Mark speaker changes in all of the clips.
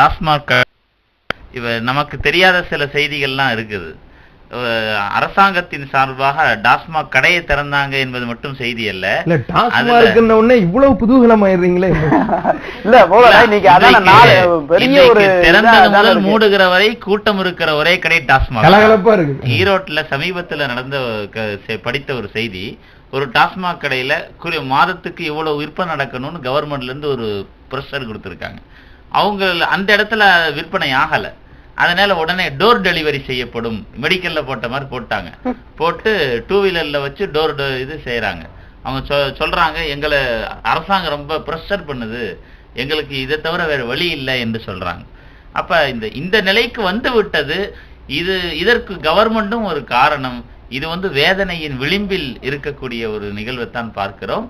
Speaker 1: டாஸ்மாக் நமக்கு தெரியாத சில செய்திகள்லாம் இருக்குது. அரசாங்கத்தின் சார்பாக டாஸ்மாக் கடையை திறந்தாங்க என்பது மட்டும் செய்தி அல்ல.
Speaker 2: இவ்வளவு குதூகலமாயிடுறீங்களே.
Speaker 1: திறந்தது முதல் மூடுகிற வரை கூட்டம் இருக்கிற ஒரே கடை டாஸ்மாக். ஈரோட்டுல சமீபத்துல நடந்த படித்த ஒரு செய்தி, ஒரு டாஸ்மாக் கடையில மாதத்துக்கு இவ்வளவு விற்பனை நடக்கணும்னு கவர்மெண்ட்ல இருந்து ஒரு பிரஷர் கொடுத்திருக்காங்க. அவங்க அந்த இடத்துல விற்பனை ஆகல. அதனால உடனே டோர் டெலிவரி செய்யப்படும், மெடிக்கல்ல போட்ட மாதிரி போட்டாங்க. போட்டு 2 வீலர்ல வச்சு டோர் இது செய்யறாங்க. அவங்க சொல்றாங்க, எங்களை அரசாங்கம் ரொம்ப ப்ரெஷர் பண்ணுது, எங்களுக்கு இதை தவிர வேற வழி இல்லை என்று சொல்றாங்க. அப்ப இந்த நிலைக்கு வந்து விட்டது. இதற்கு கவர்மெண்ட்டும் ஒரு காரணம். இது வேதனையின் விளிம்பில் இருக்கக்கூடிய ஒரு நிகழ்வைத்தான் பார்க்கிறோம்.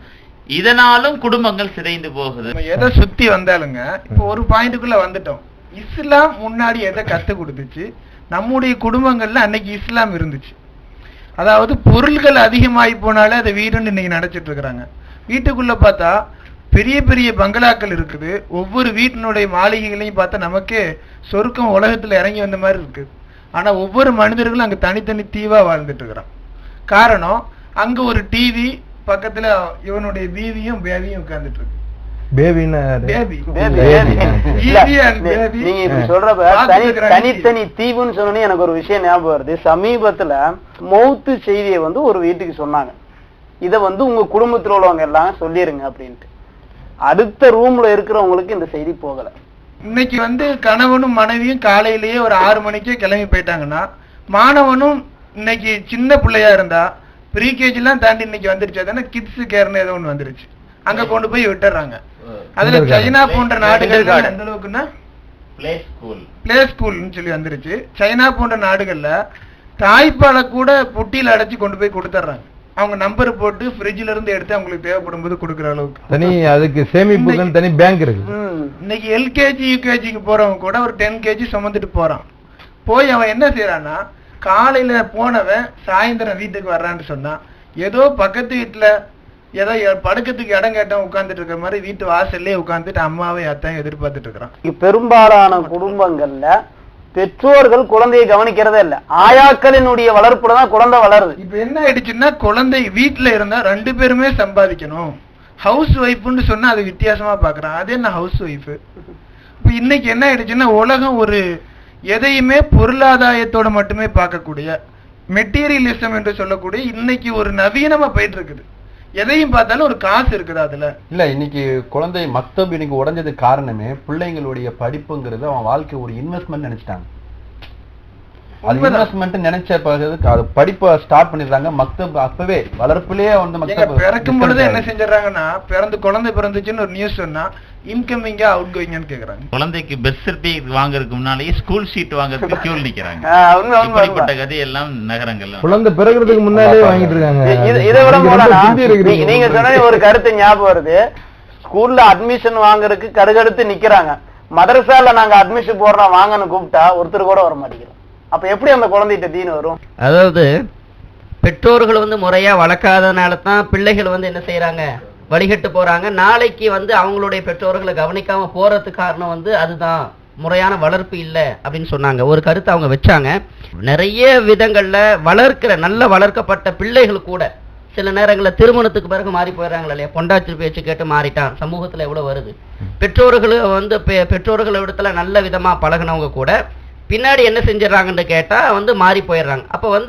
Speaker 1: இதனாலும் குடும்பங்கள் சிதைந்து போகுது.
Speaker 3: எதை சுத்தி வந்தாலுங்க இப்போ ஒரு பாயிண்ட்டுக்குள்ள வந்துட்டோம். இஸ்லாம் முன்னாடி எதை கத்து கொடுத்துச்சு? நம்முடைய குடும்பங்கள்ல அன்னைக்கு இஸ்லாம் இருந்துச்சு. அதாவது பொருள்கள் அதிகமாகி போனாலே அதை வீடுன்னு இன்னைக்கு நினைச்சிட்டு இருக்கிறாங்க. வீட்டுக்குள்ள பார்த்தா பெரிய பெரிய பங்களாக்கள் இருக்குது. ஒவ்வொரு வீட்டினுடைய மாளிகைகளையும் பார்த்தா நமக்கே சொர்க்கம் உலகத்துல இறங்கி வந்த மாதிரி இருக்குது. ஆனா ஒவ்வொரு மனிதர்களும் அங்க தனித்தனி தீவா வாழ்ந்துட்டு இருக்கிறான். காரணம், அங்க ஒரு டிவி பக்கத்துல இவனுடைய பீவியும் பேபியும் உட்கார்ந்துட்டு இருக்கு.
Speaker 4: தனித்தனி தீவுன்னு சொன்னோன்னே எனக்கு ஒரு விஷயம் ஞாபகம் வருது. சமீபத்துல மௌத்து செய்தியை ஒரு வீட்டுக்கு சொன்னாங்க. இத உங்க குடும்பத்துல உள்ளவங்க எல்லாம் சொல்லிருங்க அப்படின்ட்டு. அடுத்த ரூம்ல இருக்கிறவங்களுக்கு இந்த செய்தி போகல.
Speaker 3: இன்னைக்கு கணவனும் மனைவியும் காலையிலேயே ஒரு 6 மணிக்கே கிளம்பி போயிட்டாங்கன்னா, மாணவனும் இன்னைக்கு சின்ன பிள்ளையா இருந்தா ப்ரீகேஜி எல்லாம் தாண்டி இன்னைக்கு வந்துருச்சு. அதான கிட்ஸ் கேர்னு ஏதோ ஒண்ணு வந்துருச்சு. அங்க கொண்டு போய் விட்டுறாங்க. அதுல சைனா போன்ற நாடுகள் எந்த அளவுக்குன்னா பிளே ஸ்கூல்னு சொல்லி வந்துருச்சு. சைனா போன்ற நாடுகள்ல தாய்ப்பாலை கூட புட்டியில அடைச்சு கொண்டு போய் கொடுத்துட்றாங்க. அவங்க நம்பர் போட்டு ஃப்ரிட்ஜ்ல இருந்து எடுத்து அவங்களுக்கு தேவைப்படும் போது கொடுக்குற அளவுக்கு
Speaker 2: தனி அதுக்கு சேமிப்புக்கு தனி பேங்க் இருக்கு.
Speaker 3: இன்னைக்கு எல்கேஜி யூகேஜிக்கு போறவங்க கூட ஒரு 10 kg சுமந்துட்டு போறான். போய் அவன் என்ன செய்யறான்னா, காலையில போனவன் சாயந்தரம் வீட்டுக்கு வர்றான்னு சொன்னா, ஏதோ பக்கத்து வீட்டுல ஏதோ படுக்கிறதுக்கு இடம் கேட்டவன் உட்கார்ந்துட்டு இருக்கிற மாதிரி வீட்டு வாசல்லே உட்கார்ந்துட்டு அம்மாவை அத்தையும் எதிர்பார்த்துட்டு இருக்கிறான்.
Speaker 4: பெரும்பாலான குடும்பங்கள்ல பெற்றோர்கள் குழந்தையை கவனிக்கிறதே இல்ல. ஆயாக்களினுடைய வளர்ப்புல தான் குழந்தை வளருது.
Speaker 3: இப்ப என்ன ஆயிடுச்சுன்னா, குழந்தை வீட்டுல இருந்தா 2 பேருமே சம்பாதிக்கணும். ஹவுஸ் ஒய்ஃப்னு சொன்னா அது வித்தியாசமா பாக்குறான். அது என்ன ஹவுஸ் ஒய்ஃப்? இப்ப இன்னைக்கு என்ன ஆயிடுச்சுன்னா, உலகம் ஒரு எதையுமே பொருளாதாரத்தோட மட்டுமே பார்க்கக்கூடிய மெட்டீரியலிசம் என்று சொல்லக்கூடிய இன்னைக்கு ஒரு நவீனமா போயிட்டு இருக்குது. எதையும் பார்த்தாலும் ஒரு காசு இருக்குது அதுல.
Speaker 5: இல்ல, இன்னைக்கு குழந்தை மக்தப் இன்னைக்கு உடைஞ்சதுக்கு காரணமே பிள்ளைங்களுடைய படிப்புங்கிறது அவன் வாழ்க்கை ஒரு இன்வெஸ்ட்மெண்ட் நினைச்சிட்டாங்க. அது இன்வெஸ்ட்மெண்ட் நினைச்ச பிறகு அது படிப்பை ஸ்டார்ட் பண்ணிடுறாங்க. மக்தப் அப்பவே வளர்ப்புலயே
Speaker 3: மக்தப் பிறக்கும் பொழுது என்ன செஞ்சிடறாங்கன்னா, குழந்தை பிறந்துச்சுன்னு ஒரு நியூஸ் சொன்னா இன்கமிங்கா அவுட் கோயிங்னு கேக்குறாங்க.
Speaker 1: குழந்தைக்கு பெர்த் சர்டிபிகேட் வாங்குறதுக்கு முன்னாலேயே ஸ்கூல் ஷீட் வாங்குறதுக்கு கியூல நிக்கிறாங்க. இப்படிப்பட்ட கதை எல்லாம் நகரங்கள்ல
Speaker 2: குழந்தை பிறகுறதுக்கு முன்னாலே வாங்கிட்டு இருக்காங்க.
Speaker 4: இதை விட நீங்க சொன்ன ஒரு கருத்து ஞாபகம் வருது. ஸ்கூல்ல அட்மிஷன் வாங்குறதுக்கு கருகடுத்து நிக்கிறாங்க. மதரசால நாங்க அட்மிஷன் போடுறோம் வாங்கன்னு கூப்பிட்டா ஒருத்தர் கூட வர மாட்டேங்கிறோம். அப்ப எப்படி அந்த குழந்தைகிட்ட தீனு வரும்?
Speaker 6: அதாவது பெற்றோர்கள் முறையா வளர்க்காதனால தான் பிள்ளைகள் என்ன செய்யறாங்க, வழிகட்டு போறாங்க. நாளைக்கு அவங்களுடைய பெற்றோர்களை கவனிக்காம போறதுக்கு காரணம் அதுதான், முறையான வளர்ப்பு இல்லை அப்படின்னு சொன்னாங்க. ஒரு கருத்தை அவங்க வச்சாங்க. நிறைய விதங்கள்ல நல்ல வளர்க்கப்பட்ட பிள்ளைகள் கூட சில நேரங்களில் திருமணத்துக்கு பிறகு மாறி போயிடறாங்களா இல்லையா? பொண்டாச்சி பேச்சு கேட்டு மாறிட்டான். சமூகத்துல எவ்வளவு வருது. பெற்றோர்கள் இடத்துல நல்ல விதமா பழகினவங்க கூட பின்னாடி என்ன செஞ்சிடறாங்கன்னு கேட்டா மாறி போயிடுறாங்க. அப்ப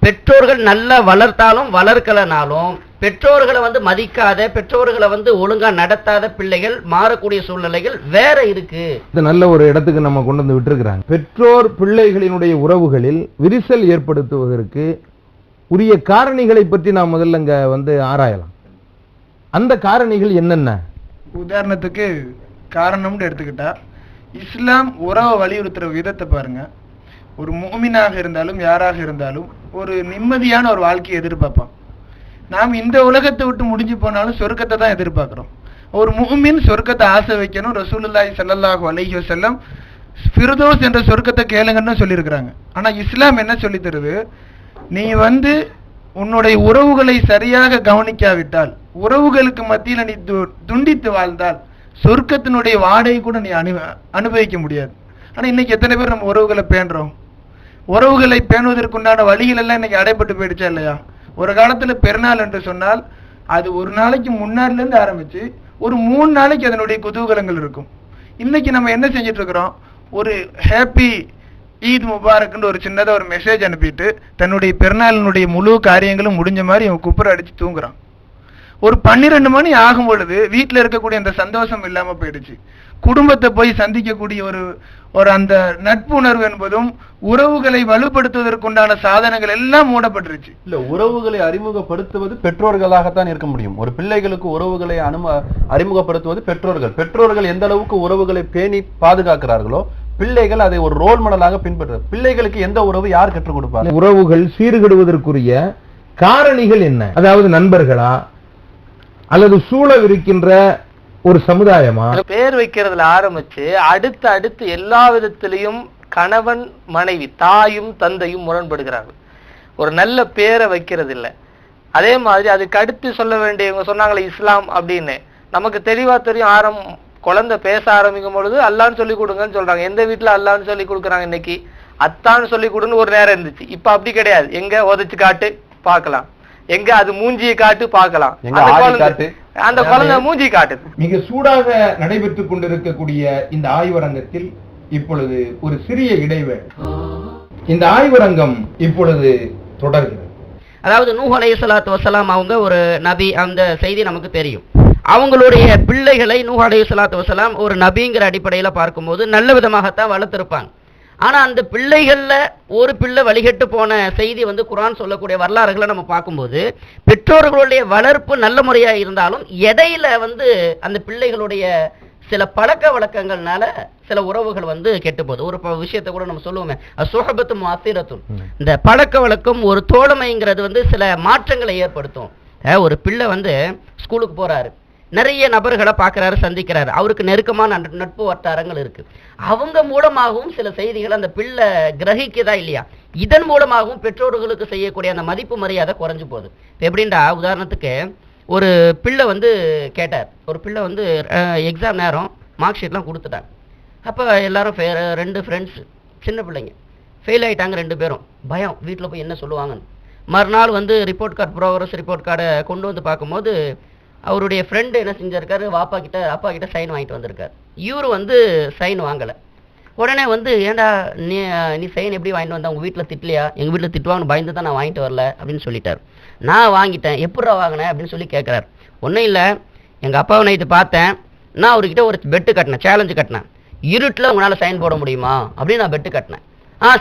Speaker 6: பெற்றோர்கள் நல்லா வளர்த்தாலும் வளர்க்கலனாலும் பெற்றோர்களை மதிக்காத, பெற்றோர்களை ஒழுங்கா நடத்தாத பிள்ளைகள் மாறக்கூடிய சூழ்நிலைகள் வேற இருக்கு.
Speaker 2: நல்ல ஒரு இடத்துக்கு நம்ம கொண்டு வந்து விட்டுருக்கிறாங்க. பெற்றோர் பிள்ளைகளினுடைய உறவுகளில் விரிசல் ஏற்படுத்துவதற்கு உரிய காரணிகளை பற்றி நாம் முதல்ல இங்க ஆராயலாம். அந்த காரணிகள் என்னென்ன?
Speaker 3: உதாரணத்துக்கு காரணம்னு எடுத்துக்கிட்டா, இஸ்லாம் உறவை வலியுறுத்துற விதத்தை பாருங்க. ஒரு முஃமினாக இருந்தாலும் யாராக இருந்தாலும் ஒரு நிம்மதியான ஒரு வாழ்க்கையை எதிர்பார்ப்பான். நாம் இந்த உலகத்தை விட்டு முடிஞ்சு போனாலும் சொர்க்கத்தை தான் எதிர்பார்க்கிறோம். ஒரு முஃமின் சொர்க்கத்தை ஆசை வைக்கணும். ரசூலுல்லாஹி ஸல்லல்லாஹு அலைஹி வஸல்லம் ஃபிர்தௌஸ் என்ற சொர்க்கத்தை கேளுங்கன்னு சொல்லியிருக்கிறாங்க. ஆனா இஸ்லாம் என்ன சொல்லி தருது, நீ உன்னுடைய உறவுகளை சரியாக கவனிக்காவிட்டால், உறவுகளுக்கு மத்தியில் நீ துண்டித்து வாழ்ந்தால் சொர்க்கத்தினுடைய வாடகை கூட நீ அனுபவிக்க முடியாது. ஆனா இன்னைக்கு எத்தனை பேர் நம்ம உறவுகளை பேணுறோம்? உறவுகளை பேணுவதற்குண்டான வழிகள் எல்லாம் இன்னைக்கு அடைபட்டு போயிடுச்சா இல்லையா? ஒரு காலத்துல பெருநாள் என்று சொன்னால் அது ஒரு நாளைக்கு முன்னாடில இருந்து ஆரம்பிச்சு ஒரு 3 நாளைக்கு அதனுடைய குதூகலங்கள் இருக்கும். இன்னைக்கு நம்ம என்ன செஞ்சிட்டு இருக்கிறோம்? ஒரு ஹேப்பி ஈத் முபாரக்னு ஒரு சின்னதா ஒரு மெசேஜ் அனுப்பிட்டு தன்னுடைய பெருநாளினுடைய முழு காரியங்களும் முடிஞ்ச மாதிரி அவன் குப்புற அடிச்சு தூங்குறான். ஒரு 12 மணி ஆகும் பொழுது வீட்டுல இருக்கக்கூடிய அந்த சந்தோஷம் இல்லாம போயிடுச்சு. குடும்பத்தை போய் சந்திக்கக்கூடிய ஒரு அந்த நட்புணர்வு என்பதும் உறவுகளை வலுப்படுத்துவதற்குண்டான சாதனங்கள் எல்லாம் மூடப்பட்டுருச்சு.
Speaker 5: இல்ல, உறவுகளை அறிமுகப்படுத்துவது பெற்றோர்களாகத்தான் இருக்க முடியும். ஒரு பிள்ளைகளுக்கு உறவுகளை அறிமுகப்படுத்துவது பெற்றோர்கள். பெற்றோர்கள் எந்த அளவுக்கு உறவுகளை பேணி பாதுகாக்கிறார்களோ பிள்ளைகள் அதை ஒரு ரோல் மாடலாக பின்பற்ற. பிள்ளைகளுக்கு எந்த உறவு யார் கற்றுக் கொடுப்பாங்க?
Speaker 2: உறவுகள் சீர்கெடுவதற்குரிய காரணிகள் என்ன? அதாவது நண்பர்களா அல்லது சூழவிருக்கின்ற ஒரு சமுதாயமா?
Speaker 7: பேர் வைக்கிறதுல ஆரம்பிச்சு அடுத்து எல்லா விதத்திலையும் கணவன் மனைவி தாயும் தந்தையும் முரண்படுகிறார்கள். ஒரு நல்ல பேரை வைக்கிறது இல்லை. அதே மாதிரி அதுக்கு அடுத்து சொல்ல வேண்டியவங்க சொன்னாங்களே இஸ்லாம் அப்படின்னு, நமக்கு தெளிவா தெரியும். குழந்தை பேச ஆரம்பிக்கும் பொழுது அல்லான்னு சொல்லி கொடுங்கன்னு சொல்றாங்க. எந்த வீட்டுல அல்லான்னு சொல்லி கொடுக்குறாங்க? இன்னைக்கு அத்தான்னு சொல்லி கொடுன்னு ஒரு நேரம் இருந்துச்சு. இப்ப அப்படி கிடையாது. எங்க உதச்சு காட்டு பார்க்கலாம், எங்க அது மூஞ்சியை காட்டு பார்க்கலாம், அந்த குழந்தை மூஞ்சி காட்டுது.
Speaker 2: மிக சூடாக நடைபெற்றுக் கொண்டிருக்கக்கூடிய இந்த ஆய்வரங்கத்தில் இப்பொழுது ஒரு சிறிய இடைவேளை. இந்த ஆய்வரங்கம் இப்பொழுது தொடர்கிறது.
Speaker 6: அதாவது நூஹ் அலைஹிஸ்ஸலாத்து வஸலாம் அவங்க ஒரு நபி, அந்த செய்தி நமக்கு தெரியும். அவங்களுடைய பிள்ளைகளை நூஹ் அலைஹிஸ்ஸலாத்து வஸலாம் ஒரு நபிங்கிற அடிப்படையில பார்க்கும்போது நல்ல விதமாகத்தான் வளர்த்திருப்பாங்க. ஆனா அந்த பிள்ளைகள்ல ஒரு பிள்ளை வழிகட்டு போன செய்தி குர்ஆன் சொல்லக்கூடிய வரலாறுகளை நம்ம பார்க்கும்போது பெற்றோர்களுடைய வளர்ப்பு நல்ல முறையா இருந்தாலும் இடையில அந்த பிள்ளைகளுடைய சில பழக்க வழக்கங்கள்னால சில உறவுகள் கெட்டு போகுது. ஒரு விஷயத்தை கூட நம்ம சொல்லுவோமே, சுஹபத்து முஅத்திரத்துன், இந்த பழக்க வழக்கம் ஒரு தோழமைங்கிறது சில மாற்றங்களை ஏற்படுத்தும். ஒரு பிள்ளை ஸ்கூலுக்கு போறாரு, நிறைய நபர்களை பார்க்கிறாரு, சந்திக்கிறாரு, அவருக்கு நெருக்கமான நட்பு வட்டாரங்கள் இருக்கு. அவங்க மூலமாகவும் சில செய்திகள் அந்த பிள்ளை கிரகிக்குதா இல்லையா, இதன் மூலமாகவும் பெற்றோர்களுக்கு செய்யக்கூடிய அந்த மதிப்பு மரியாதை குறைஞ்சு போகுது. இப்போ எப்படின்னா, உதாரணத்துக்கு ஒரு பிள்ளை கேட்டார். ஒரு பிள்ளை எக்ஸாம் நேரம் மார்க் ஷீட்லாம் கொடுத்துட்டாங்க. அப்போ எல்லாரும் 2 ஃப்ரெண்ட்ஸ் சின்ன பிள்ளைங்க ஃபெயில் ஆகிட்டாங்க. 2 பேரும் பயம், வீட்டில் போய் என்ன சொல்லுவாங்கன்னு. மறுநாள் ரிப்போர்ட் கார்டு, ப்ரோக்ரஸ் ரிப்போர்ட் கார்டை கொண்டு பார்க்கும்போது அவருடைய ஃப்ரெண்டு என்ன செஞ்சிருக்காரு, அப்பா கிட்ட சைன் வாங்கிட்டு வந்திருக்காரு. இவரு சைன் வாங்கலை. உடனே ஏன்டா நீ சைன் எப்படி வாங்கிட்டு வந்தா, உங்கள் வீட்டில் திட்டலையா? எங்கள் வீட்டில் திட்டுவாங்கன்னு பயந்து தான் நான் வாங்கிட்டு வரல அப்படின்னு சொல்லிட்டார். நான் வாங்கிட்டேன், எப்படா வாங்கினேன் அப்படின்னு சொல்லி கேட்குறாரு. ஒன்றும் இல்லை, எங்கள் அப்பாவை நைட்டு பார்த்தேன், நான் அவர்கிட்ட ஒரு பெட்டு கட்டினேன், சேலஞ்சு கட்டினேன். இருட்டில் உங்களால் சைன் போட முடியுமா அப்படின்னு நான் பெட்டு கட்டினேன்.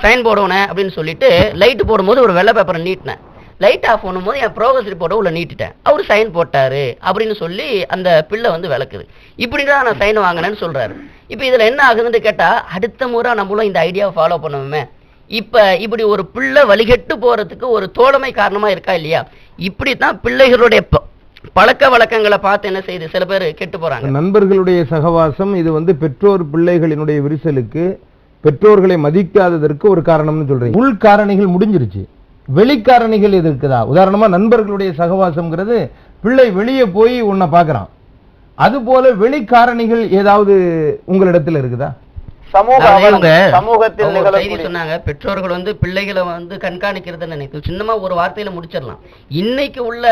Speaker 6: சைன் போடுவேனே அப்படின்னு சொல்லிட்டு லைட்டு போடும்போது ஒரு வெள்ளை பேப்பரை நீட்டினேன். லைட் ஆஃப் பண்ணும்போது என் ப்ரோக்ரஸ் ரிப்போர்ட்டை உள்ள நீட்டிட்டேன். அவர் சைன் போட்டாரு அப்படின்னு சொல்லி அந்த பிள்ளை விளக்குது. இப்படிதான் நான் சைன் வாங்கினேன்னு சொல்றாரு. இப்போ இதுல என்ன ஆகுதுன்னு கேட்டா, அடுத்த முறை நம்மளும் இந்த ஐடியாவை ஃபாலோ பண்ணுவோமே. இப்ப இப்படி ஒரு பிள்ளை வழிகட்டு போறதுக்கு ஒரு தோழமை காரணமா இருக்கா இல்லையா? இப்படித்தான் பிள்ளைகளுடைய பழக்க வழக்கங்களை பார்த்து என்ன செய்யுது, சில பேர் கெட்டு போறாங்க.
Speaker 2: நண்பர்களுடைய சகவாசம் இது பெற்றோர் பிள்ளைகளினுடைய விரிசலுக்கு, பெற்றோர்களை மதிக்காததற்கு ஒரு காரணம்னு சொல்றீங்க. உள் காரணிகள் முடிஞ்சிருச்சு, வெளிக்காரணிகள் எது இருக்குதா? உதாரணமா நண்பர்களுடைய சகவாசம்ங்கிறது பிள்ளை வெளியே போய் உன்னை பார்க்கறான், அது போல வெளிக்காரணிகள் ஏதாவது உங்களிடத்தில் இருக்குதா?
Speaker 6: சமூகத்தில் சொன்னாங்க பெற்றோர்கள் பிள்ளைகளை கண்காணிக்கிறது நினைக்கும். சின்னமா ஒரு வார்த்தையில முடிச்சிடலாம். இன்னைக்கு உள்ள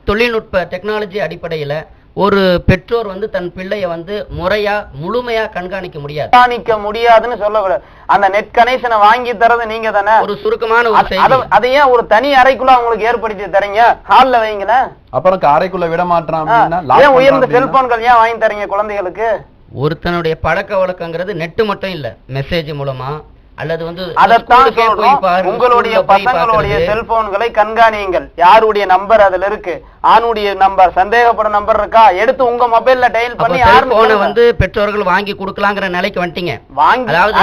Speaker 6: தொழில்நுட்ப டெக்னாலஜி அடிப்படையில ஒரு பெற்றோர் தன் பிள்ளைய முறையா முழுமையா கண்காணிக்க
Speaker 4: முடியாதுன்னு சொல்லக்கூடாது. அந்த நெட் கனெக்ஷனை வாங்கி தரது நீங்க தானே.
Speaker 6: ஒரு சுருக்கமான
Speaker 4: அதை ஏன் ஒரு தனி அறைக்குள்ள அவங்களுக்கு ஏற்படுத்தி தரீங்க? ஹால்ல வைங்களேன்.
Speaker 5: அப்புறம் அறைக்குள்ள விட மாட்டான்.
Speaker 4: ஏன் உயர்ந்த செல்போன்கள் ஏன் வாங்கி தரீங்க குழந்தைகளுக்கு?
Speaker 6: ஒருத்தனுடைய பழக்க வழக்கங்கிறது நெட்டு மட்டும் இல்ல, மெசேஜ் மூலமா அல்லது
Speaker 4: உங்களுடைய பசங்களுடைய செல்போன்களை கண்காணியுங்கள். யாருடைய நம்பர் அதுல இருக்கு, ஆணுடைய நம்பர், சந்தேகப்படும் நம்பர் இருக்கா, எடுத்து உங்க மொபைல்ல டயல் பண்ணி
Speaker 6: பெற்றோர்கள் வாங்கி கொடுக்கலாங்கிற நிலைக்கு வந்துட்டீங்க.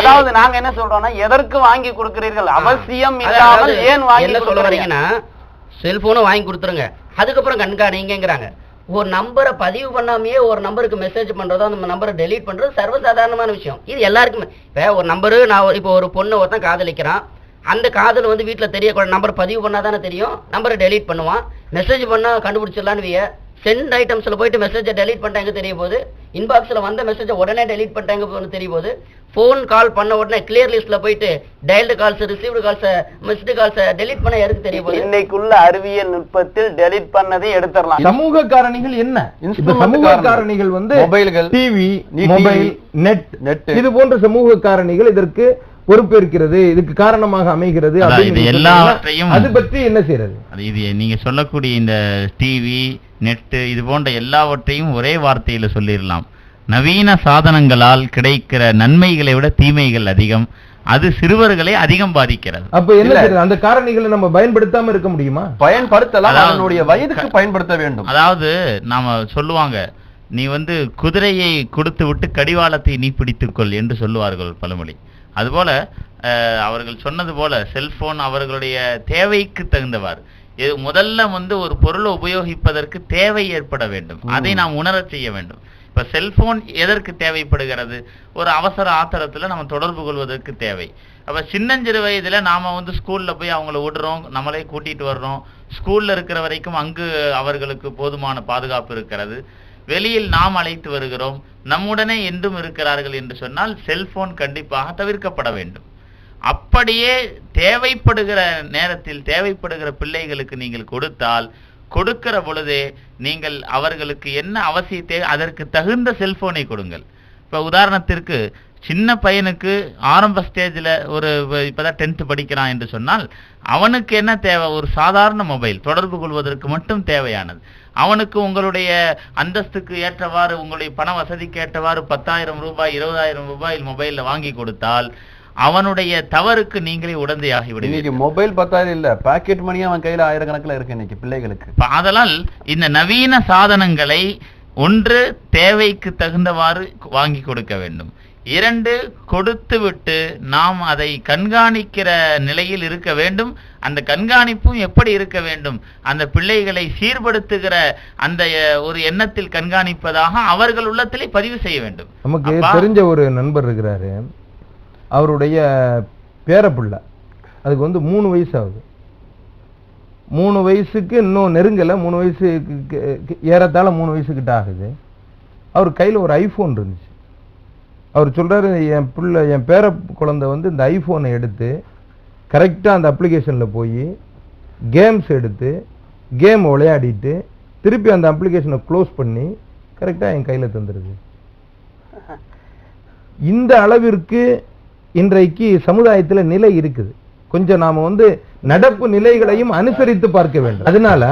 Speaker 4: அதாவது நாங்க என்ன சொல்றோம்னா, எதற்கு வாங்கி கொடுக்கிறீர்கள்? அவசியம் இல்லாமல் ஏன் வாங்கி
Speaker 6: என்ன சொல்ல வரீங்கன்னா, செல்போனும் வாங்கி கொடுத்துருங்க, அதுக்கப்புறம் கண்காணிங்கிறாங்க. ஒரு நம்பரை பதிவு பண்ணாமையே ஒரு நம்பருக்கு மெசேஜ் பண்றதோ அந்த நம்பரை டெலீட் பண்றது சர்வசாதாரணமான விஷயம். இது எல்லாருக்குமே. இப்ப ஒரு நம்பரு, நான் இப்போ ஒரு பொண்ணு ஒருத்தன் காதலிக்கிறான், அந்த காதல் வீட்டுல தெரியக்கூடாது, நம்பர் பதிவு பண்ணாதானே தெரியும். நம்பரை டெலீட் பண்ணுவான், மெசேஜ் பண்ணா கண்டுபிடிச்சிடலான்னு சென்ட் ஐட்டம்ஸ்ல போயிட்டு மெசேஜை டெலீட் பண்ணிட்டாங்க தெரிய போது, இன்பாக்ஸ்ல வந்த மெசேஜை உடனே டெலீட் பண்ணிட்டாங்க தெரிய போது, ஃபோன் கால் பண்ண உடனே கிளியர் லிஸ்ட்ல போயிட்டு dialled calls, received calls, missed calls delete பண்ண யாருக்கு தெரிய போகுது?
Speaker 4: இன்னைக்குள்ள அறிவியல் நுட்பத்தில் டெலீட் பண்ணதையும் எடுத்துடலாம்.
Speaker 2: சமூக காரணிகள் என்ன? சமூக காரணிகள் வந்து
Speaker 5: மொபைல்கள்,
Speaker 2: டிவி, மொபைல், நெட், இது போன்ற சமூக காரணிகள் இதற்கு பொறுப்பேற்கிறது, இதுக்கு காரணமாக அமைகிறது. அது பற்றி என்ன செய்யறது?
Speaker 1: இது நீங்க சொல்லக்கூடிய இந்த டிவி, நெட் இது போன்ற எல்லாவற்றையும் ஒரே வார்த்தையில சொல்லிடலாம். நவீன சாதனங்களால் கிடைக்கிற நன்மைகளை விட தீமைகள் அதிகம். அது சிறுவர்களை அதிகம் பாதிக்கிறது.
Speaker 2: அப்ப என்ன செய்யறது? அந்த காரணிகளை நம்ம பயன்படுத்தாம இருக்க முடியுமா?
Speaker 5: பயன்படுத்தலாம், அதனுடைய வயதுக்கு பயன்படுத்த வேண்டும்.
Speaker 1: அதாவது நாம சொல்லுவாங்க, நீ வந்து குதிரையை கொடுத்து விட்டு கடிவாளத்தை நீ பிடித்துக்கொள் என்று சொல்லுவார்கள் பழமொழி. அதுபோல அவர்கள் சொன்னது போல செல்போன் அவர்களுடைய தேவைக்கு தகுந்தவாறு, முதல்ல வந்து ஒரு பொருளை உபயோகிப்பதற்கு தேவை ஏற்பட வேண்டும், அதை நாம் உணரச் செய்ய வேண்டும். இப்ப செல்போன் எதற்கு தேவைப்படுகிறது? ஒரு அவசர ஆத்திரத்துல நம்ம தொடர்பு கொள்வதற்கு தேவை. அப்ப சின்னஞ்சிறு வயதுல நாம வந்து ஸ்கூல்ல போய் அவங்கள விடுறோம், நம்மளே கூட்டிட்டு வர்றோம். ஸ்கூல்ல இருக்கிற வரைக்கும் அங்கு அவர்களுக்கு போதுமான பாதுகாப்பு இருக்கிறது. வெளியில் நாம் அழைத்து வருகிறோம், நம்முடனே என்றும் இருக்கிறார்கள் என்று சொன்னால் செல்போன் கண்டிப்பாக தவிர்க்கப்பட வேண்டும். அப்படியே தேவைப்படுகிற நேரத்தில் தேவைப்படுகிற பிள்ளைகளுக்கு நீங்கள் கொடுத்தால், கொடுக்கிற பொழுதே நீங்கள் அவர்களுக்கு என்ன அவசியத்தை அதற்கு தகுந்த செல்போனை கொடுங்கள். இப்போ உதாரணத்திற்கு சின்ன பையனுக்கு ஆரம்ப ஸ்டேஜில் ஒரு இப்போதான் 10th படிக்கிறான் என்று சொன்னால் அவனுக்கு என்ன தேவை? ஒரு சாதாரண மொபைல், தொடர்பு கொள்வதற்கு மட்டும் தேவையானது. அவனுக்கு உங்களுடைய அந்தஸ்துக்கு ஏற்றவாறு, உங்களுடைய பண வசதிக்கு ஏற்றவாறு 10,000 ரூபாய் 20,000 ரூபாய் மொபைலில் வாங்கி கொடுத்தால் அவனுடைய தவறுக்கு நீங்களே உடந்தையாகி விடுவீங்க.
Speaker 5: மொபைல் 10,000 இல்ல, பாக்கெட் மணி அவன் கையில 1000 கணக்குல இருக்கு இன்னைக்கு பிள்ளைகளுக்கு.
Speaker 1: அதனால் இந்த நவீன சாதனங்களை ஒன்று தேவைக்கு தகுந்தவாறு வாங்கி கொடுக்க வேண்டும். 2 கொடுத்து விட்டு நாம் அதை கண்காணிக்கிற நிலையில் இருக்க வேண்டும். அந்த கண்காணிப்பும் எப்படி இருக்க வேண்டும்? அந்த பிள்ளைகளை சீர்படுத்துகிற அந்த ஒரு எண்ணத்தில் கண்காணிப்பதாக அவர்கள் உள்ளத்திலே பதிவு செய்ய வேண்டும்.
Speaker 2: நமக்கு தெரிஞ்ச ஒரு நண்பர் இருக்கிறாரு, அவருடைய பேரப்பிள்ளை, அதுக்கு வந்து 3 வயசு ஆகுது. 3 வயசுக்கு இன்னும் நெருங்கல, 3 வயசு ஏறத்தாழ 3 வயசுக்கிட்ட ஆகுது. அவர் கையில் ஒரு ஐபோன் இருந்துச்சு. அவர் சொல்றாரு, என் பேர குழந்தை வந்து இந்த ஐபோனை எடுத்து கரெக்டாக அந்த அப்ளிகேஷனில் போய் கேம்ஸ் எடுத்து கேம் விளையாடிட்டு திருப்பி அந்த அப்ளிகேஷனை க்ளோஸ் பண்ணி கரெக்டாக என் கையில் தந்துடுது. இந்த அளவிற்கு இன்றைக்கு சமுதாயத்தில் நிலை இருக்குது. கொஞ்சம் நாம வந்து நடப்பு நிலைகளையும் அனுசரித்து பார்க்க வேண்டும். அதனால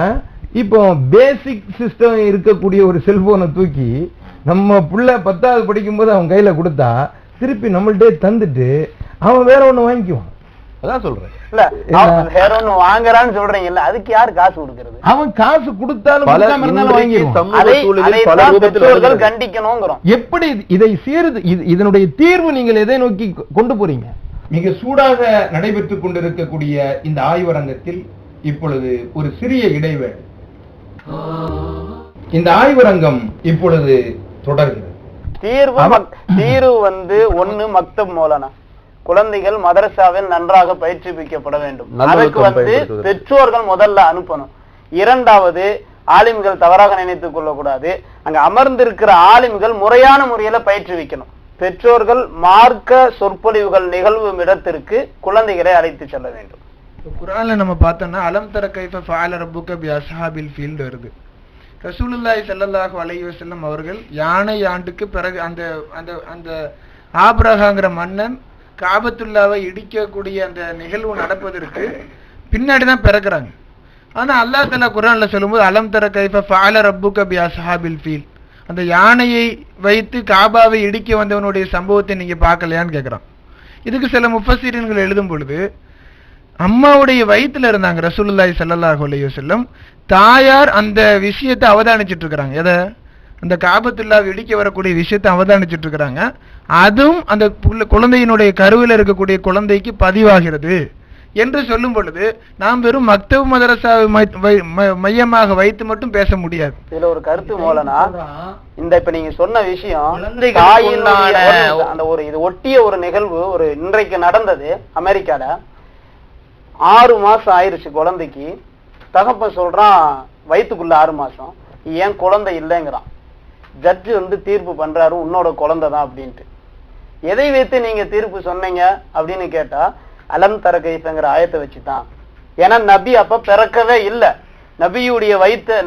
Speaker 2: இப்போ பேசிக் சிஸ்டம் இருக்கக்கூடிய ஒரு செல்போனை தூக்கி நம்ம புள்ள 10வது படிக்கும் போது அவன் கையில கொடுத்தா திருப்பி நம்மள்டே தந்துட்டு அவன் வேற ஒண்ணு வாங்கிக்குவான். அதான் சொல்றேன்.
Speaker 4: இல்ல வேற ஒண்ணு வாங்குறான்னு சொல்றீங்கல்ல, அதுக்கு யாரு காசு கொடுக்கிறது?
Speaker 2: அவன் காசு கொடுத்தாலும்
Speaker 4: கண்டிக்கணுங்கிறோம்.
Speaker 2: எப்படி இதை இதனுடைய தீர்வு நீங்கள் எதை நோக்கி கொண்டு போறீங்க? மிக சூடாக நடைபெற்றுக் கொண்டிருக்கக்கூடிய இந்த ஆய்வரங்கத்தில் இப்பொழுது ஒரு சிறிய இடைவேளை. இந்த ஆய்வரங்கம் இப்பொழுது தொடர்கிறது.
Speaker 4: தீர்வு வந்து ஒண்ணு மக்தப் மௌலானா, குழந்தைகள் மதரசாவில் நன்றாக பயிற்றுவிக்கப்பட வேண்டும். அதுக்கு வந்து பெற்றோர்கள் முதல்ல அனுப்பணும். 2வது ஆலிம்கள் தவறாக நினைத்துக் கொள்ளக்கூடாது. அங்க அமர்ந்திருக்கிற ஆலிம்கள் முறையான முறையில பயிற்றுவிக்கணும். பெற்றோர்கள் மார்க்க சொற்பொழிவுகள் நிகழ்வும் இடத்திற்கு குழந்தைகளை அழைத்து செல்ல வேண்டும்.
Speaker 3: குர்ஆன்ல நம்ம பார்த்தோம்னா அலம் தர கைஃப ஃபஅல ரப்புக பி அஸ்ஹாபில் ஃபீல் வருது. ரசூலுல்லாஹி ஸல்லல்லாஹு அலைஹி வஸல்லம் அவர்கள் யானை ஆண்டுக்கு பிறகு அந்த அந்த அந்த ஆபிரகாங்கிற மன்னன் காபத்துல்லாவை இடிக்கக்கூடிய அந்த நிகழ்வு நடப்பதற்கு பின்னாடி தான் பிறக்கிறாங்க. ஆனா அல்லாஹ் தஆலா குர்ஆன்ல சொல்லும்போது அலம் தர கைஃப ஃபஅல ரப்புக பி அஸ்ஹாபில் ஃபீல், அந்த யானையை வைத்து காபாவை இடிக்க வந்தவனுடைய சம்பவத்தை நீங்க பார்க்கலையான்னு கேட்கிறான். இதுக்கு சில முஃபஸ்ஸிரீன்கள் எழுதும் பொழுது அம்மாவுடைய வயிற்றுல இருந்தாங்க ரசூலுல்லாஹி ஸல்லல்லாஹு அலைஹி வஸல்லம். தாயார் அந்த விஷயத்தை அவதானிச்சுட்டு இருக்கிறாங்க. எதை? அந்த காபத்துல்லாவை இடிக்க வரக்கூடிய விஷயத்தை அவதானிச்சுட்டு இருக்கிறாங்க. அதுவும் அந்த குழந்தையினுடைய கருவில் இருக்கக்கூடிய குழந்தைக்கு பதிவாகிறது என்று சொல்லும் பொழுது நாம் வெறும் மக்தப் மதரசாவை மையமாக வைத்து மட்டும் பேச முடியாது.
Speaker 4: இதுல ஒரு கருத்து மூலனா, இந்த இப்ப நீங்க சொன்ன விஷயம் அந்த ஒரு இது ஒட்டிய ஒரு நிகழ்வு ஒரு இன்றைக்கு நடந்தது. அமெரிக்கால 6 மாசம் ஆயிருச்சு குழந்தைக்கு. தகப்பன் சொல்றான் வயிற்றுக்குள்ள 6 மாசம், ஏன் குழந்தை இல்லைங்கிறான். ஜட்ஜு வந்து தீர்ப்பு பண்றாரு உன்னோட குழந்தை தான் அப்படின்ட்டு. எதை வைத்து நீங்க தீர்ப்பு சொன்னீங்க அப்படின்னு கேட்டா அலம் தர கைஃபங்கிற ஆயத்தை வச்சுதான். ஏன்னா நபி அப்ப பிறக்கவே இல்லை. நபியுடைய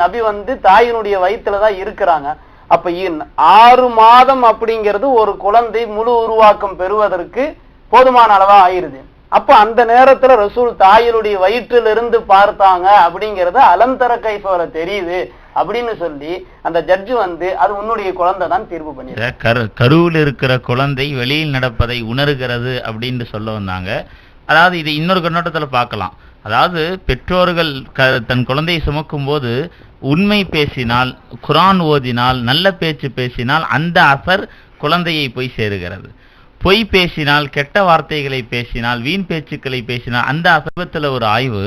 Speaker 4: நபி வந்து தாயினுடைய வயிற்றுலதான் இருக்கிறாங்க. அப்ப 6 மாதம் அப்படிங்கிறது ஒரு குழந்தை முழு உருவாக்கம் பெறுவதற்கு போதுமான அளவா ஆயிருது. அப்ப அந்த நேரத்துல ரசூல் தாயினுடைய வயிற்றிலிருந்து பார்த்தாங்க அப்படிங்கறது அலம் தர கைஃபோல தெரியுது அப்படின்னு சொல்லி அந்த ஜட்ஜு வந்து அது உன்னுடைய குழந்தை தான் தீர்ப்பு பண்ணி
Speaker 1: கருவில் இருக்கிற குழந்தை வெளியில் நடப்பதை உணர்கிறது அப்படின்னு சொல்ல வந்தாங்க. அதாவது இது இன்னொரு கண்ணோட்டத்துல பார்க்கலாம். அதாவது பெற்றோர்கள் தன் குழந்தையை சுமக்கும் போது உண்மை பேசினால், குர்ஆன் ஓதினால், நல்ல பேச்சு பேசினால் அந்த அசர் குழந்தையை போய் சேருகிறது. பொய் பேசினால், கெட்ட வார்த்தைகளை பேசினால், வீண் பேச்சுக்களை பேசினால் அந்த அசபத்தில் ஒரு ஆய்வு,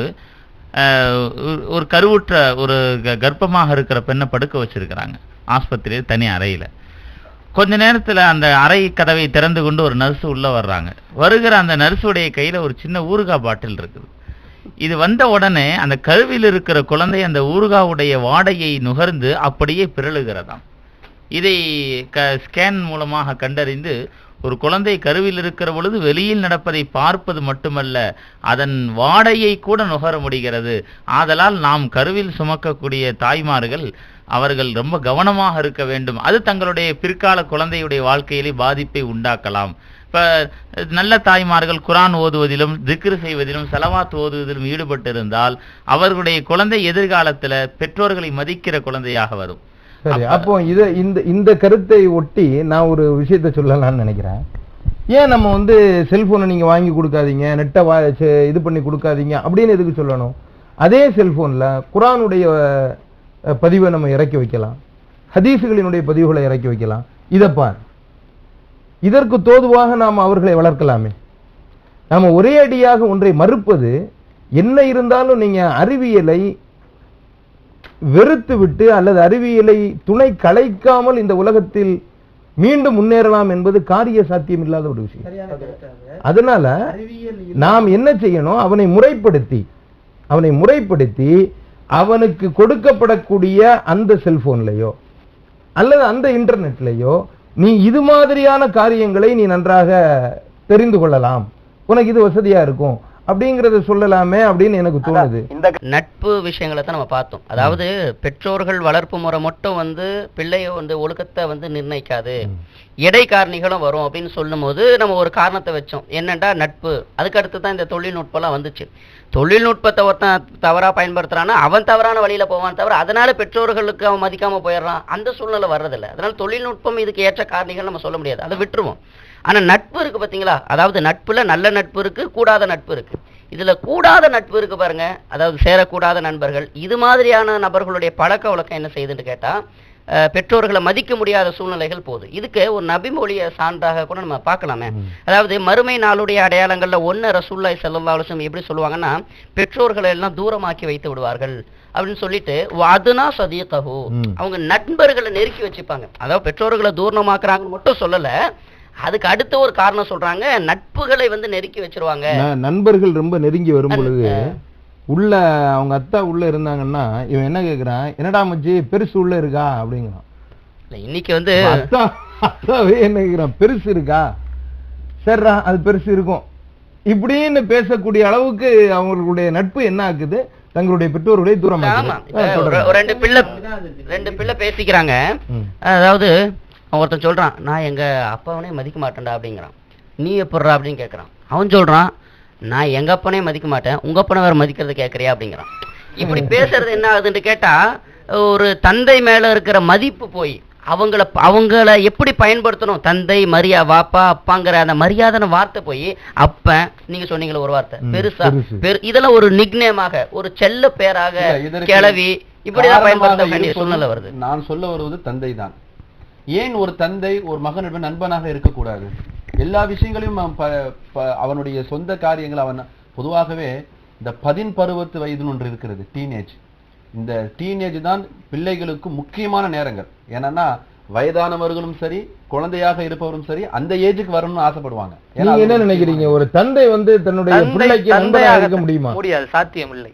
Speaker 1: ஒரு கருவுற்ற ஒரு கர்ப்பமாக இருக்கிற பெண்ணை படுக்க வச்சிருக்கிறாங்க ஆஸ்பத்திரியில் தனி அறையில. கொஞ்ச நேரத்துல அந்த அறை கதவை திறந்து கொண்டு ஒரு நர்ஸ் உள்ள வர்றாங்க. வருகிற அந்த நர்ஸுடைய கையில ஒரு சின்ன ஊறுகாய் பாட்டில் இருக்குது. இது வந்த உடனே அந்த கருவில் இருக்கிற குழந்தை அந்த ஊறுகாவுடைய வாடையை நுகர்ந்து அப்படியே பிறழுகிறதாம். இதை ஸ்கேன் மூலமாக கண்டறிந்து ஒரு குழந்தை கருவில் இருக்கிற பொழுது வெளியில் நடப்பதை பார்ப்பது மட்டுமல்ல, அதன் வாடையை கூட நுகர முடிகிறது. ஆதலால் நாம் கருவில் சுமக்கக்கூடிய தாய்மார்கள் அவர்கள் ரொம்ப கவனமாக இருக்க வேண்டும். அது தங்களுடைய பிற்கால குழந்தையுடைய வாழ்க்கையிலே பாதிப்பை உண்டாக்கலாம். இப்ப நல்ல தாய்மார்கள் குர்ஆன் ஓதுவதிலும், திக்ர் செய்வதிலும், ஸலவாத் ஓதுவதிலும் ஈடுபட்டிருந்தால் அவர்களுடைய குழந்தை எதிர்காலத்துல பெற்றோர்களை மதிக்கிற குழந்தையாக வரும்.
Speaker 2: சரி, அப்போ இந்த கருத்தை ஒட்டி நான் ஒரு விஷயத்தை சொல்லலாம்னு நினைக்கிறேன். ஏன் நம்ம வந்து செல்போனை நீங்க வாங்கி கொடுக்காதீங்க, நெட்டை இது பண்ணி கொடுக்காதீங்க அப்படின்னு எதுக்கு சொல்லணும்? அதே செல்போன்ல குர்ஆனுடைய பதிவை நம்ம இறக்கி வைக்கலாம், ஹதீஸுகளினுடைய பதிவுகளை இறக்கி வைக்கலாம். இதை பார், இதற்கு தோதுவாக நாம் அவர்களை வளர்க்கலாமே. நாம ஒரே அடியாக ஒன்றை மறுப்பது என்ன இருந்தாலும் நீங்க அறிவியலை வெறுத்து விட்டு அல்லது அறிவியலை துணை கலைக்காமல் இந்த உலகத்தில் மீண்டும் முன்னேறலாம் என்பது காரிய சாத்தியம் இல்லாத ஒரு விஷயம். அதனால நாம் என்ன செய்யணும், அவனை முறைப்படுத்தி அவனுக்கு கொடுக்கப்படக்கூடிய அந்த செல்போன்லயோ அல்லது அந்த இன்டர்நெட்லயோ நீ இது மாதிரியான காரியங்களை நீ நன்றாக தெரிந்து கொள்ளலாம், உனக்கு இது வசதியா இருக்கும் அப்படிங்கறத சொல்லலாமே அப்படின்னு எனக்கு தோணுது.
Speaker 6: இந்த நட்பு விஷயங்களை தான் நம்ம பார்த்தோம். அதாவது பெற்றோர்கள் வளர்ப்பு முறை மட்டும் வந்து பிள்ளைய வந்து ஒழுக்கத்தை வந்து நிர்ணயிக்காது, இடை காரணிகளும் வரும் அப்படின்னு சொல்லும் போது நம்ம ஒரு காரணத்தை வச்சோம், என்னண்டா நட்பு. அதுக்கு அடுத்து தான் இந்த தொழில்நுட்பம்லாம் வந்துச்சு. தொழில்நுட்பத்தை ஒருத்தன் தவறா பயன்படுத்துறான்னா அவன் தவறான வழியில போவான் தவிர அதனால பெற்றோர்களுக்கு அவன் மதிக்காம போயிடுறான், அந்த சூழ்நிலை வர்றதில்லை. அதனால தொழில்நுட்பம் இதுக்கு ஏற்ற காரணிகள் நம்ம சொல்ல முடியாது, அதை விட்டுருவோம். ஆனா நட்பு இருக்கு பாத்தீங்களா, அதாவது நட்புல நல்ல நட்பு இருக்கு, கூடாத நட்பு இருக்கு. இதுல கூடாத நட்பு இருக்கு பாருங்க, அதாவது சேரக்கூடாத நண்பர்கள். இது மாதிரியான நபர்களுடைய பழக்க வழக்கம் என்ன செய்யுதுன்னு கேட்டா பெற்றோர்களை மதிக்க முடியாத சூழ்நிலைகள் போகுது. இதுக்கு ஒரு நபிமொழியை சான்றாக கூட நம்ம பார்க்கலாமே. அதாவது மறுமை நாளுடைய அடையாளங்கள்ல ஒன்னு ரசூலுல்லாஹி ஸல்லல்லாஹு அலைஹி வஸல்லம் எப்படி சொல்லுவாங்கன்னா, பெற்றோர்களை எல்லாம் தூரமாக்கி வைத்து விடுவார்கள் அப்படின்னு சொல்லிட்டு வதுனா சதீகஹு, அவங்க நண்பர்களை நெருக்கி வச்சுப்பாங்க. அதாவது பெற்றோர்களை தூரமாக்குறாங்கன்னு மட்டும் சொல்லல, அதுக்கு அடுத்த ஒரு காரணம் சொல்றாங்க, நட்புகளை வந்து நெருக்கி வச்சிருவாங்க.
Speaker 2: நண்பர்கள் ரொம்ப நெருங்கி வரும் பொழுது உள்ள அவங்க அத்தா உள்ள இருந்தாங்கன்னா இவன் என்ன கேக்குறான், என்னடா மச்சி பெருசு உள்ள இருக்கா அப்படிங்கிறான்.
Speaker 6: இன்னைக்கு வந்து
Speaker 2: அத்தாவே என்ன கேக்குறான், பெருசு இருக்கா, சரிடா அது பெருசு இருக்கும் இப்படின்னு பேசக்கூடிய அளவுக்கு அவங்களுடைய நட்பு என்ன ஆக்குது, தங்களுடைய பெற்றோர்களை தூரம்.
Speaker 6: ரெண்டு பிள்ளை பேசிக்கிறாங்க. அதாவது ஒருத்தன் சொல்றான், நான் எங்க அப்பாவனே மதிக்க மாட்டேன்டா அப்படிங்கிறான். நீ எப்பட்றா அப்படின்னு கேட்கறான். அவன் சொல்றான், நான் எங்க அப்பனே மதிக்க மாட்டேன், உங்க அப்பனை வேற மதிக்கிறது கேட்கறியா அப்படிங்கிறான். இப்படி பேசுறது என்ன ஆகுதுன்னு கேட்டா, ஒரு தந்தை மேல இருக்கிற மதிப்பு போய் அவங்கள எப்படி பயன்படுத்தணும், தந்தை மரியா வாப்பா அப்பாங்கிற அந்த மரியாதை வார்த்தை போய் அப்ப நீங்க சொன்னீங்களா ஒரு வார்த்தை பெருசா இதெல்லாம் ஒரு நிக்னேமாக ஒரு செல்ல பேராக கிளவி இப்படிதான் பயன்படுத்த வேண்டிய சூழ்நிலை வருது.
Speaker 5: நான் சொல்ல வருவது தந்தை தான். ஏன் ஒரு தந்தை ஒரு மகனுடன் நண்பனாக இருக்கக்கூடாது? எல்லா விஷயங்களையும் அவனுடைய சொந்த காரியங்கள் அவன் பொதுவாகவே இந்த 10 பருவத்து வயதுன்னு ஒன்று இருக்கிறது, டீனேஜ். இந்த டீனேஜ் தான் பிள்ளைகளுக்கு முக்கியமான நேரங்கள். ஏன்னா வயதானவர்களும் சரி குழந்தையாக இருப்பவரும் சரி அந்த ஏஜுக்கு வரணும்னு ஆசைப்படுவாங்க.
Speaker 2: நீங்க என்ன நினைக்கிறீங்க, ஒரு தந்தை வந்து தன்னுடைய பிள்ளைக்கு நண்பனாக இருக்க முடியுமா?
Speaker 7: முடியாது, சாத்தியம் இல்லை.